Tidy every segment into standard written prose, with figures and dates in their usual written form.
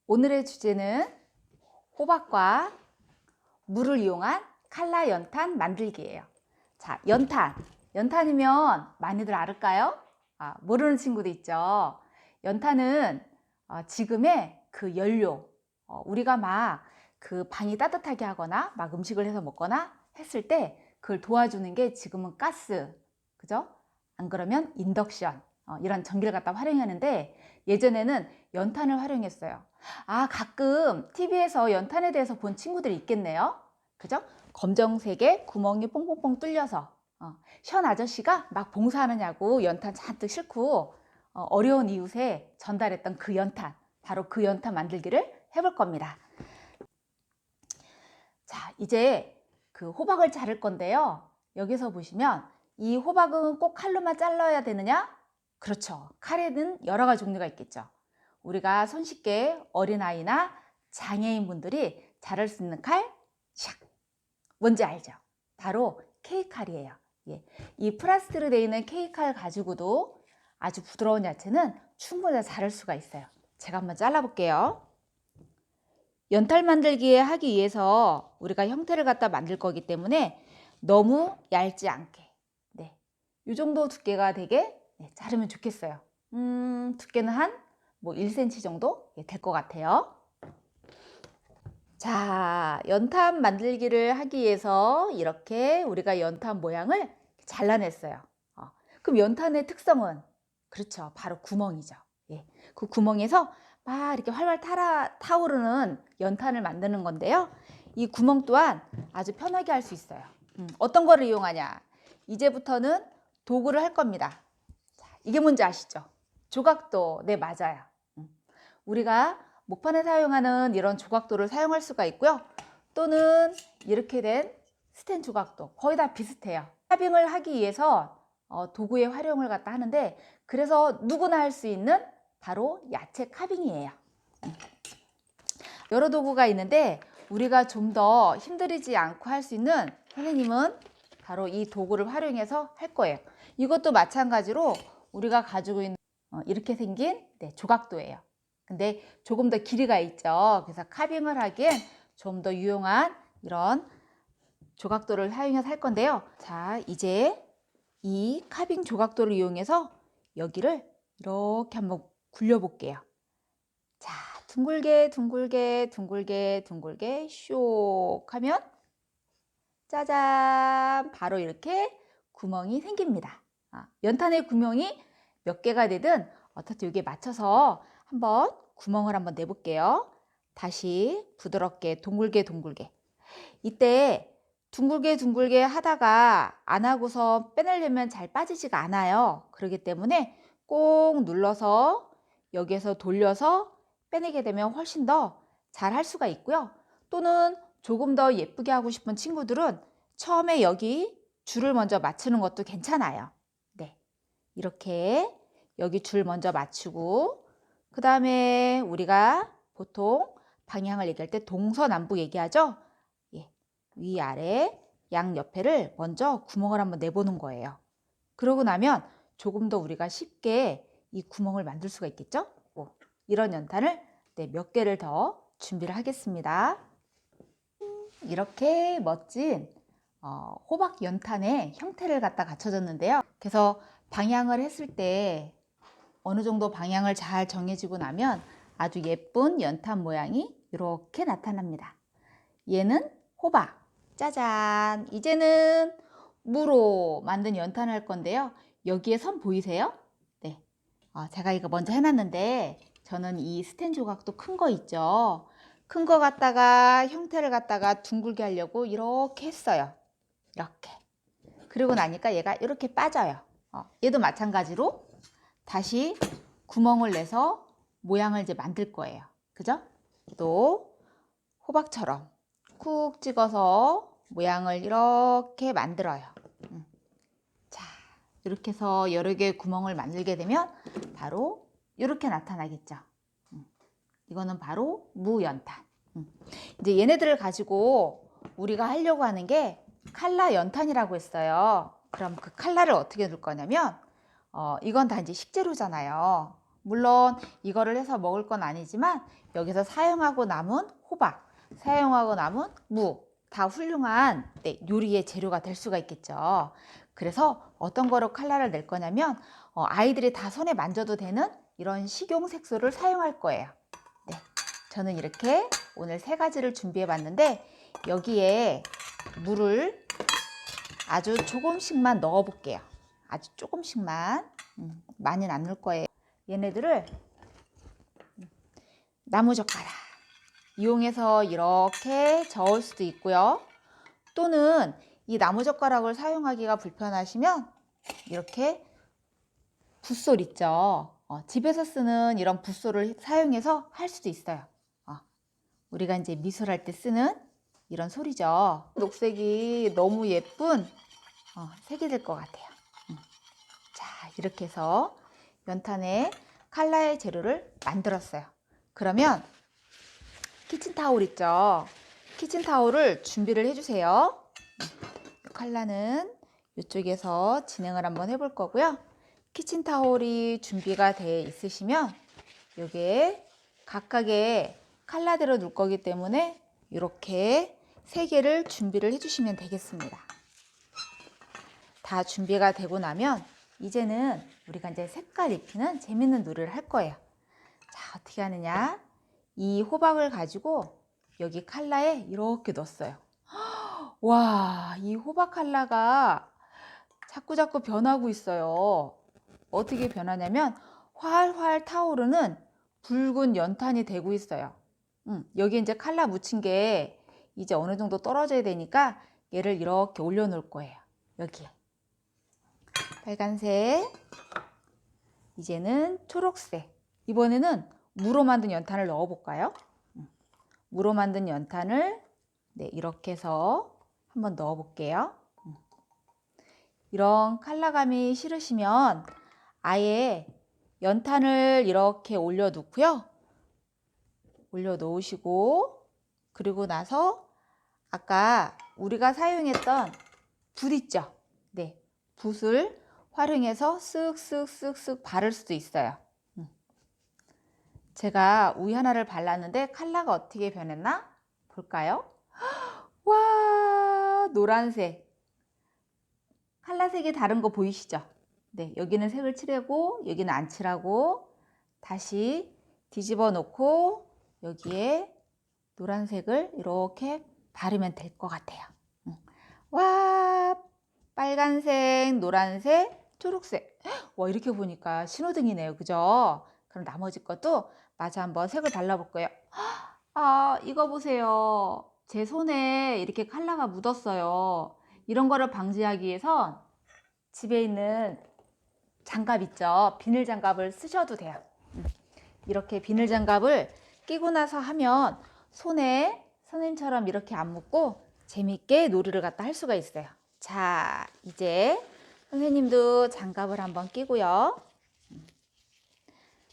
오늘의 주제는 호박과 물을 이용한 칼라 연탄 만들기예요. 자, 연탄이면 많이들 알을까요? 모르는 친구도 있죠. 연탄은 지금의 그 연료, 우리가 막 그 방이 따뜻하게 하거나 막 음식을 해서 먹거나 했을 때 그걸 도와주는 게 지금은 가스, 그죠? 안 그러면 인덕션, 이런 전기를 갖다 활용하는데 예전에는 연탄을 활용했어요. 가끔 TV에서 연탄에 대해서 본 친구들이 있겠네요. 그죠? 검정색에 구멍이 뽕뽕뽕 뚫려서 현 아저씨가 막 봉사하느냐고 연탄 잔뜩 싣고 어려운 이웃에 전달했던 그 연탄, 바로 그 연탄 만들기를 해볼 겁니다. 자, 이제 그 호박을 자를 건데요. 여기서 보시면 이 호박은 꼭 칼로만 잘라야 되느냐? 그렇죠. 칼에는 여러 가지 종류가 있겠죠. 우리가 손쉽게 어린아이나 장애인분들이 자를 수 있는 칼, 샥! 뭔지 알죠? 바로 K칼이에요. 예. 이 플라스틱으로 되어 있는 K칼 가지고도 아주 부드러운 야채는 충분히 자를 수가 있어요. 제가 한번 잘라볼게요. 연탄 만들기에 하기 위해서 우리가 형태를 갖다 만들 거기 때문에 너무 얇지 않게, 이 정도 두께가 되게 자르면 좋겠어요. 두께는 한 1cm 정도 될 것 같아요. 자, 연탄 만들기를 하기 위해서 이렇게 우리가 연탄 모양을 잘라냈어요. 그럼 연탄의 특성은 그렇죠, 바로 구멍이죠. 그 구멍에서 막 이렇게 활활 타오르는 연탄을 만드는 건데요. 이 구멍 또한 아주 편하게 할 수 있어요. 어떤 거를 이용하냐? 이제부터는 도구를 할 겁니다. 자, 이게 뭔지 아시죠? 조각도. 네, 맞아요. 우리가 목판에 사용하는 이런 조각도를 사용할 수가 있고요. 또는 이렇게 된 스텐 조각도 거의 다 비슷해요. 카빙을 하기 위해서 도구의 활용을 갖다 하는데, 그래서 누구나 할 수 있는 바로 야채 카빙이에요. 여러 도구가 있는데 우리가 좀 더 힘들이지 않고 할 수 있는 선생님은 바로 이 도구를 활용해서 할 거예요. 이것도 마찬가지로 우리가 가지고 있는 이렇게 생긴 조각도예요. 근데 조금 더 길이가 있죠. 그래서 카빙을 하기엔 좀 더 유용한 이런 조각도를 사용해서 할 건데요. 자, 이제 이 카빙 조각도를 이용해서 여기를 이렇게 한번 굴려 볼게요. 자, 둥글게 둥글게 둥글게 둥글게 쇽 하면 짜잔, 바로 이렇게 구멍이 생깁니다. 연탄의 구멍이 몇 개가 되든 어떻게 여기에 맞춰서 한번 구멍을 한번 내볼게요. 다시 부드럽게 둥글게 둥글게. 이때 둥글게 둥글게 하다가 안 하고서 빼내려면 잘 빠지지가 않아요. 그렇기 때문에 꼭 눌러서 여기에서 돌려서 빼내게 되면 훨씬 더 잘 할 수가 있고요. 또는 조금 더 예쁘게 하고 싶은 친구들은 처음에 여기 줄을 먼저 맞추는 것도 괜찮아요. 이렇게 여기 줄 먼저 맞추고, 그 다음에 우리가 보통 방향을 얘기할 때 동서남북 얘기하죠. 위아래 양옆에를 먼저 구멍을 한번 내보는 거예요. 그러고 나면 조금 더 우리가 쉽게 이 구멍을 만들 수가 있겠죠. 이런 연탄을 몇 개를 더 준비를 하겠습니다. 이렇게 멋진 호박 연탄의 형태를 갖다 갖춰줬는데요. 그래서 방향을 했을 때 어느 정도 방향을 잘 정해지고 나면 아주 예쁜 연탄 모양이 이렇게 나타납니다. 얘는 호박. 짜잔! 이제는 무로 만든 연탄을 할 건데요. 여기에 선 보이세요? 네. 제가 이거 먼저 해놨는데 저는 이 스텐 조각도 큰 거 있죠. 큰 거 갖다가 형태를 갖다가 둥글게 하려고 이렇게 했어요. 이렇게. 그리고 나니까 얘가 이렇게 빠져요. 얘도 마찬가지로 다시 구멍을 내서 모양을 이제 만들 거예요. 그죠? 또 호박처럼 쿡 찍어서 모양을 이렇게 만들어요. 자, 이렇게 해서 여러 개의 구멍을 만들게 되면 바로 이렇게 나타나겠죠. 이거는 바로 무연탄. 이제 얘네들을 가지고 우리가 하려고 하는 게 칼라 연탄이라고 했어요. 그럼 그 칼라를 어떻게 넣을 거냐면 이건 다 이제 식재료잖아요. 물론 이거를 해서 먹을 건 아니지만 여기서 사용하고 남은 호박, 사용하고 남은 무, 다 훌륭한 요리의 재료가 될 수가 있겠죠. 그래서 어떤 거로 칼라를 낼 거냐면 아이들이 다 손에 만져도 되는 이런 식용 색소를 사용할 거예요. 네, 저는 이렇게 오늘 3가지를 준비해 봤는데 여기에 물을 아주 조금씩만 넣어 볼게요. 아주 조금씩만, 많이는 안 넣을 거예요. 얘네들을 나무젓가락 이용해서 이렇게 저을 수도 있고요. 또는 이 나무젓가락을 사용하기가 불편하시면 이렇게 붓솔 있죠. 집에서 쓰는 이런 붓솔을 사용해서 할 수도 있어요. 우리가 이제 미술할 때 쓰는 이런 솔이죠. 녹색이 너무 예쁜 색이 될 것 같아요. 자, 이렇게 해서 연탄에 칼라의 재료를 만들었어요. 그러면 키친타올 있죠? 키친타올을 준비를 해주세요. 칼라는 이쪽에서 진행을 한번 해볼 거고요. 키친타올이 준비가 돼 있으시면 여기에 각각의 칼라대로 놓을 거기 때문에 이렇게 3개를 준비를 해주시면 되겠습니다. 다 준비가 되고 나면 이제는 우리가 이제 색깔 입히는 재밌는 놀이를 할 거예요. 자, 어떻게 하느냐? 이 호박을 가지고 여기 칼라에 이렇게 넣었어요. 와, 이 호박 칼라가 자꾸 변하고 있어요. 어떻게 변하냐면 활활 타오르는 붉은 연탄이 되고 있어요. 여기 이제 칼라 묻힌 게 이제 어느 정도 떨어져야 되니까 얘를 이렇게 올려놓을 거예요. 여기에. 빨간색, 이제는 초록색. 이번에는 무로 만든 연탄을 넣어볼까요? 무로 만든 연탄을 이렇게 해서 한번 넣어볼게요. 이런 컬러감이 싫으시면 아예 연탄을 이렇게 올려놓고요. 올려놓으시고 그리고 나서 아까 우리가 사용했던 붓 있죠? 네, 붓을 활용해서 쓱쓱쓱쓱 바를 수도 있어요. 제가 우유 하나를 발랐는데 컬러가 어떻게 변했나? 볼까요? 와, 노란색. 컬러색이 다른 거 보이시죠? 네, 여기는 색을 칠하고 여기는 안 칠하고 다시 뒤집어 놓고 여기에 노란색을 이렇게 바르면 될 것 같아요. 와, 빨간색, 노란색, 초록색. 와, 이렇게 보니까 신호등이네요. 그죠? 그럼 나머지 것도 마저 한번 색을 발라볼 거예요. 아, 이거 보세요. 제 손에 이렇게 컬러가 묻었어요. 이런 거를 방지하기 위해서 집에 있는 장갑 있죠? 비닐 장갑을 쓰셔도 돼요. 이렇게 비닐 장갑을 끼고 나서 하면 손에 선생님처럼 이렇게 안 묻고 재밌게 놀이를 갖다 할 수가 있어요. 자, 이제 선생님도 장갑을 한번 끼고요.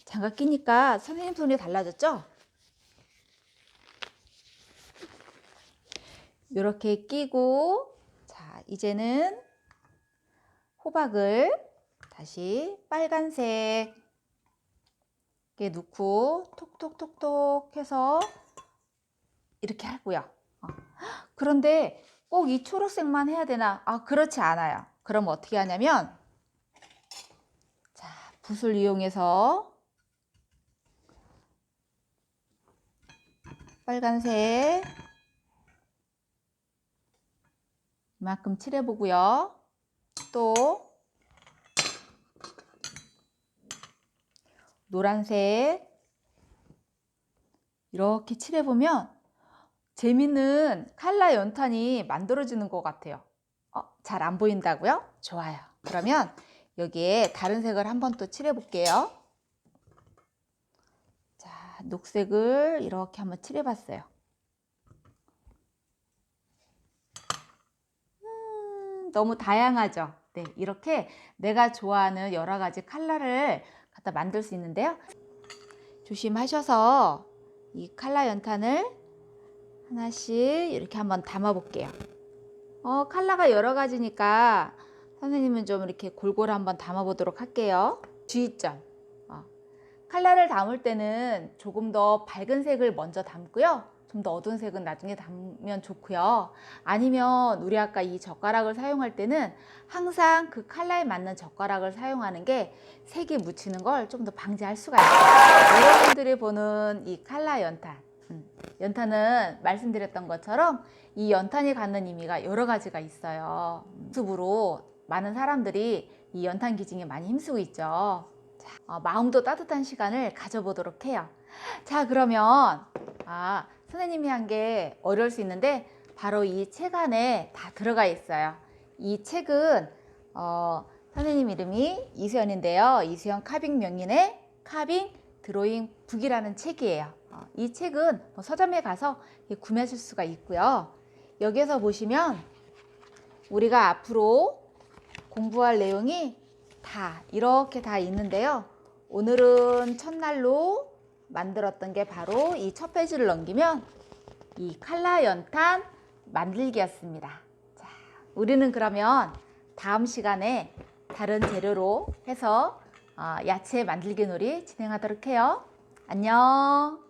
장갑 끼니까 선생님 손이 달라졌죠? 이렇게 끼고, 자, 이제는 호박을 다시 빨간색에 넣고 톡톡톡톡 해서 이렇게 하고요. 그런데 꼭 이 초록색만 해야 되나? 그렇지 않아요. 그럼 어떻게 하냐면, 자, 붓을 이용해서 빨간색 이만큼 칠해보고요. 또 노란색 이렇게 칠해보면 재밌는 컬러 연탄이 만들어지는 것 같아요. 잘 안 보인다고요? 좋아요. 그러면 여기에 다른 색을 한번 또 칠해볼게요. 자, 녹색을 이렇게 한번 칠해봤어요. 너무 다양하죠? 네, 이렇게 내가 좋아하는 여러 가지 컬러를 갖다 만들 수 있는데요. 조심하셔서 이 컬러 연탄을 하나씩 이렇게 한번 담아 볼게요. 컬러가 여러 가지니까 선생님은 좀 이렇게 골고루 한번 담아 보도록 할게요. 주의점. 칼라를 담을 때는 조금 더 밝은 색을 먼저 담고요. 좀 더 어두운 색은 나중에 담으면 좋고요. 아니면 우리 아까 이 젓가락을 사용할 때는 항상 그 칼라에 맞는 젓가락을 사용하는 게 색이 묻히는 걸 좀 더 방지할 수가 있어요. 여러분들이 보는 이 칼라 연탄, 연탄은 말씀드렸던 것처럼 이 연탄이 갖는 의미가 여러 가지가 있어요. 유튜브로 많은 사람들이 이 연탄 기증에 많이 힘쓰고 있죠. 자, 마음도 따뜻한 시간을 가져보도록 해요. 자, 그러면 선생님이 한 게 어려울 수 있는데 바로 이 책 안에 다 들어가 있어요. 이 책은 선생님 이름이 이수연인데요. 이수연 카빙 명인의 카빙 드로잉 북이라는 책이에요. 이 책은 서점에 가서 구매하실 수가 있고요. 여기에서 보시면 우리가 앞으로 공부할 내용이 다 이렇게 다 있는데요. 오늘은 첫날로 만들었던 게 바로 이 첫 페이지를 넘기면 이 칼라 연탄 만들기였습니다. 자, 우리는 그러면 다음 시간에 다른 재료로 해서 야채 만들기 놀이 진행하도록 해요. 안녕.